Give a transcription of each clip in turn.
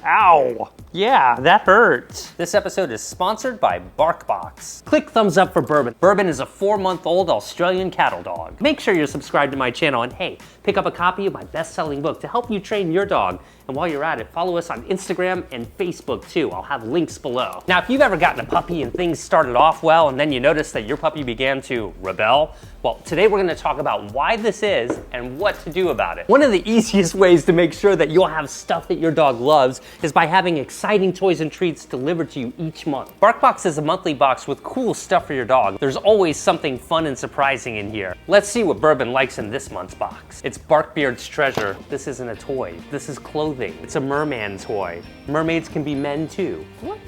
Ow. Yeah, that hurt. This episode is sponsored by BarkBox. Click thumbs up for Bourbon. Bourbon is a 4-month-old Australian cattle dog. Make sure you're subscribed to my channel and hey, pick up a copy of my best-selling book to help you train your dog. And while you're at it, follow us on Instagram and Facebook too. I'll have links below. Now, if you've ever gotten a puppy and things started off well and then you notice that your puppy began to rebel, well, today we're gonna talk about why this is and what to do about it. One of the easiest ways to make sure that you'll have stuff that your dog loves is by having exciting toys and treats delivered to you each month. BarkBox is a monthly box with cool stuff for your dog. There's always something fun and surprising in here. Let's see what Bourbon likes in this month's box. It's Barkbeard's treasure. This isn't a toy. This is clothing. It's a merman toy. Mermaids can be men too. What?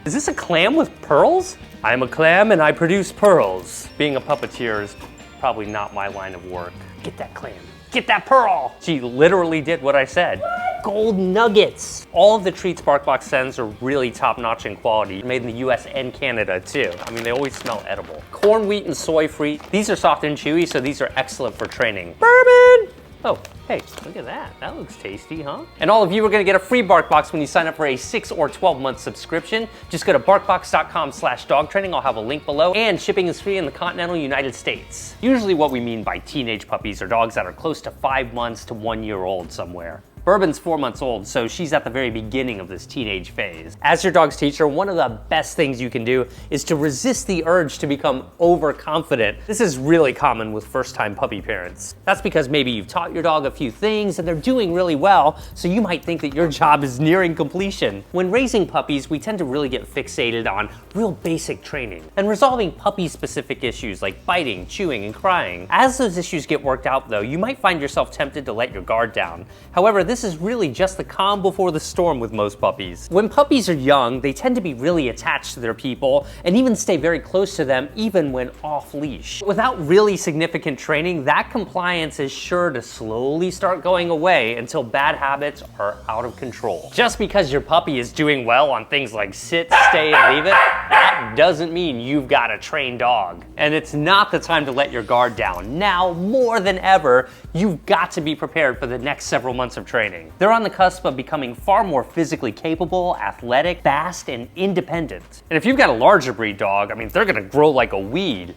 Is this a clam with pearls? I'm a clam and I produce pearls. Being a puppeteer is probably not my line of work. Get that clam. Get that pearl! She literally did what I said. What? Gold nuggets. All of the treats BarkBox sends are really top-notch in quality. Made in the US and Canada too. I mean, they always smell edible. Corn, wheat, and soy free. These are soft and chewy, so these are excellent for training. Bourbon! Oh, hey, look at that. That looks tasty, huh? And all of you are gonna get a free BarkBox when you sign up for a 6 or 12-month subscription. Just go to barkbox.com/dogtraining. I'll have a link below. And shipping is free in the continental United States. Usually what we mean by teenage puppies are dogs that are close to 5 months to 1 year old somewhere. Bourbon's 4 months old, so she's at the very beginning of this teenage phase. As your dog's teacher, one of the best things you can do is to resist the urge to become overconfident. This is really common with first-time puppy parents. That's because maybe you've taught your dog a few things and they're doing really well, so you might think that your job is nearing completion. When raising puppies, we tend to really get fixated on real basic training and resolving puppy-specific issues like biting, chewing, and crying. As those issues get worked out though, you might find yourself tempted to let your guard down. However, this is really just the calm before the storm with most puppies. When puppies are young, they tend to be really attached to their people and even stay very close to them even when off leash. Without really significant training, that compliance is sure to slowly start going away until bad habits are out of control. Just because your puppy is doing well on things like sit, stay, and leave it, that doesn't mean you've got a trained dog. And it's not the time to let your guard down. Now, more than ever, you've got to be prepared for the next several months of training. They're on the cusp of becoming far more physically capable, athletic, fast, and independent. And if you've got a larger breed dog, I mean, they're gonna grow like a weed.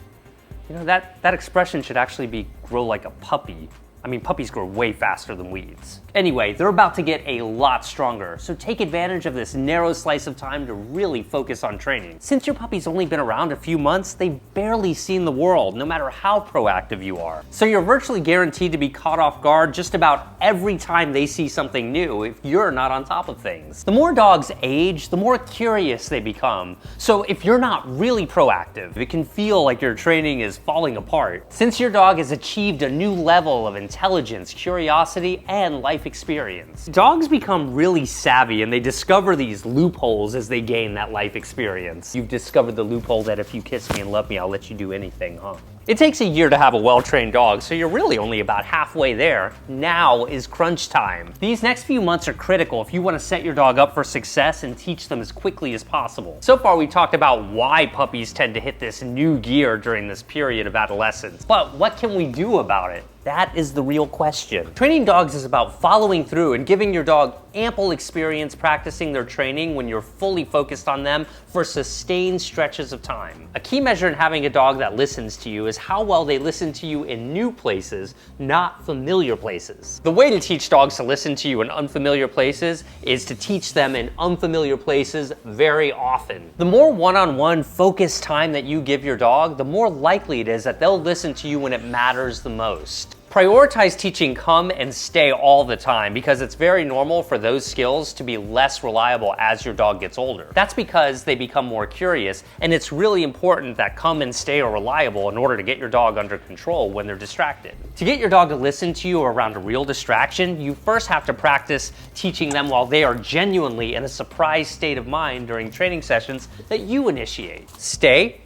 You know, that expression should actually be grow like a puppy. I mean, puppies grow way faster than weeds. Anyway, they're about to get a lot stronger, so take advantage of this narrow slice of time to really focus on training. Since your puppy's only been around a few months, they've barely seen the world, no matter how proactive you are. So you're virtually guaranteed to be caught off guard just about every time they see something new if you're not on top of things. The more dogs age, the more curious they become. So if you're not really proactive, it can feel like your training is falling apart. Since your dog has achieved a new level of intelligence, curiosity, and life experience, dogs become really savvy and they discover these loopholes as they gain that life experience. You've discovered the loophole that if you kiss me and love me, I'll let you do anything, huh? It takes a year to have a well-trained dog, so you're really only about halfway there. Now is crunch time. These next few months are critical if you want to set your dog up for success and teach them as quickly as possible. So far, we talked about why puppies tend to hit this new gear during this period of adolescence. But what can we do about it? That is the real question. Training dogs is about following through and giving your dog ample experience practicing their training when you're fully focused on them for sustained stretches of time. A key measure in having a dog that listens to you is how well they listen to you in new places, not familiar places. The way to teach dogs to listen to you in unfamiliar places is to teach them in unfamiliar places very often. The more one-on-one focused time that you give your dog, the more likely it is that they'll listen to you when it matters the most. Prioritize teaching come and stay all the time because it's very normal for those skills to be less reliable as your dog gets older. That's because they become more curious, and it's really important that come and stay are reliable in order to get your dog under control when they're distracted. To get your dog to listen to you around a real distraction, you first have to practice teaching them while they are genuinely in a surprised state of mind during training sessions that you initiate. Stay?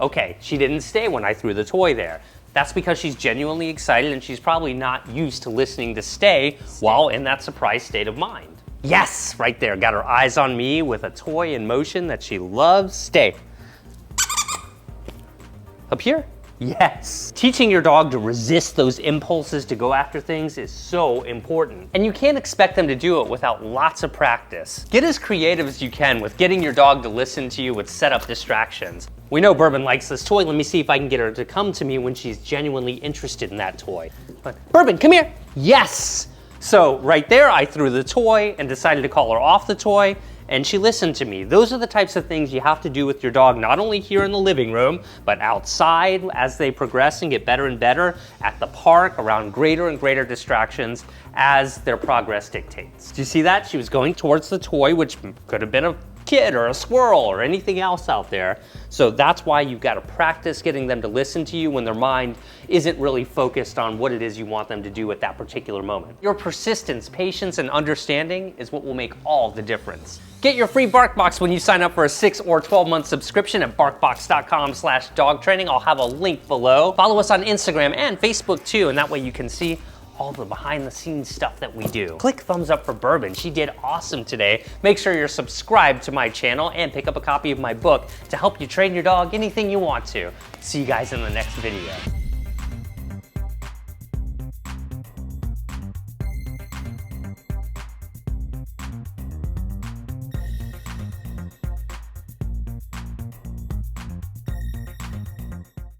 Okay, she didn't stay when I threw the toy there. That's because she's genuinely excited and she's probably not used to listening to stay while in that surprised state of mind. Yes, right there, got her eyes on me with a toy in motion that she loves. Stay. Up here? Yes. Teaching your dog to resist those impulses to go after things is so important. And you can't expect them to do it without lots of practice. Get as creative as you can with getting your dog to listen to you with setup distractions. We know Bourbon likes this toy. Let me see if I can get her to come to me when she's genuinely interested in that toy. Bourbon, come here. Yes. So right there, I threw the toy and decided to call her off the toy, and she listened to me. Those are the types of things you have to do with your dog, not only here in the living room, but outside as they progress and get better and better, at the park, around greater and greater distractions as their progress dictates. Do you see that? She was going towards the toy, which could have been a kid or a squirrel or anything else out there. So that's why you've got to practice getting them to listen to you when their mind isn't really focused on what it is you want them to do at that particular moment. Your persistence, patience, and understanding is what will make all the difference. Get your free BarkBox when you sign up for a 6 or 12-month subscription at barkbox.com/dog training. I'll have a link below. Follow us on Instagram and Facebook too, and that way you can see all the behind the scenes stuff that we do. Click thumbs up for Bourbon. She did awesome today. Make sure you're subscribed to my channel and pick up a copy of my book to help you train your dog anything you want to. See you guys in the next video.